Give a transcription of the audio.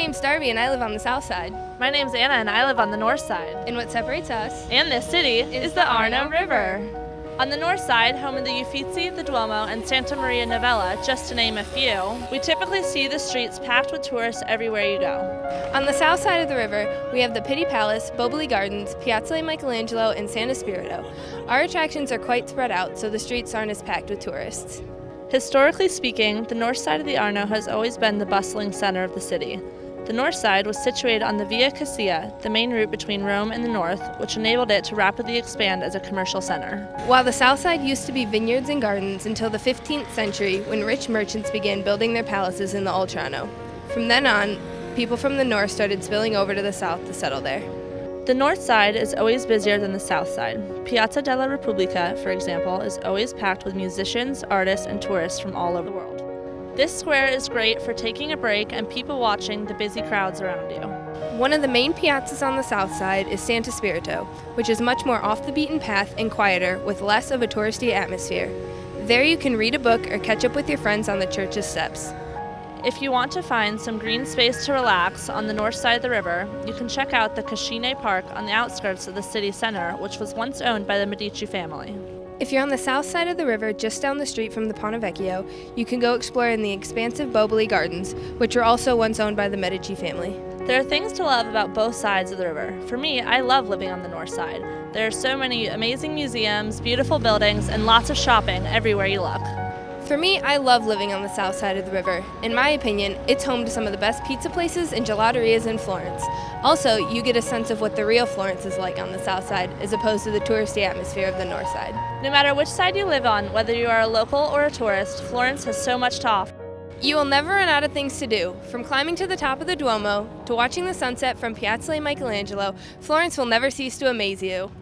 name's Darby and I live on the south side. My name's Anna and I live on the north side. And what separates us And this city is the Arno River. On the north side, home of the Uffizi, the Duomo, and Santa Maria Novella, just to name a few, we typically see the streets packed with tourists everywhere you go. On the south side of the river, we have the Pitti Palace, Boboli Gardens, Piazza di Michelangelo, and Santa Spirito. Our attractions are quite spread out, so the streets aren't as packed with tourists. Historically speaking, the north side of the Arno has always been the bustling center of the city. The north side was situated on the Via Cassia, the main route between Rome and the north, which enabled it to rapidly expand as a commercial center. While the south side used to be vineyards and gardens until the 15th century when rich merchants began building their palaces in the Oltrarno. From then on, people from the north started spilling over to the south to settle there. The north side is always busier than the south side. Piazza della Repubblica, for example, is always packed with musicians, artists, and tourists from all over the world. This square is great for taking a break and people watching the busy crowds around you. One of the main piazzas on the south side is Santa Spirito, which is much more off the beaten path and quieter with less of a touristy atmosphere. There you can read a book or catch up with your friends on the church's steps. If you want to find some green space to relax on the north side of the river, you can check out the Cascine Park on the outskirts of the city center, which was once owned by the Medici family. If you're on the south side of the river, just down the street from the Ponte Vecchio, you can go explore in the expansive Boboli Gardens, which were also once owned by the Medici family. There are things to love about both sides of the river. For me, I love living on the north side. There are so many amazing museums, beautiful buildings, and lots of shopping everywhere you look. For me, I love living on the south side of the river. In my opinion, it's home to some of the best pizza places and gelaterias in Florence. Also, you get a sense of what the real Florence is like on the south side, as opposed to the touristy atmosphere of the north side. No matter which side you live on, whether you are a local or a tourist, Florence has so much to offer. You will never run out of things to do. From climbing to the top of the Duomo to watching the sunset from Piazza di Michelangelo, Florence will never cease to amaze you.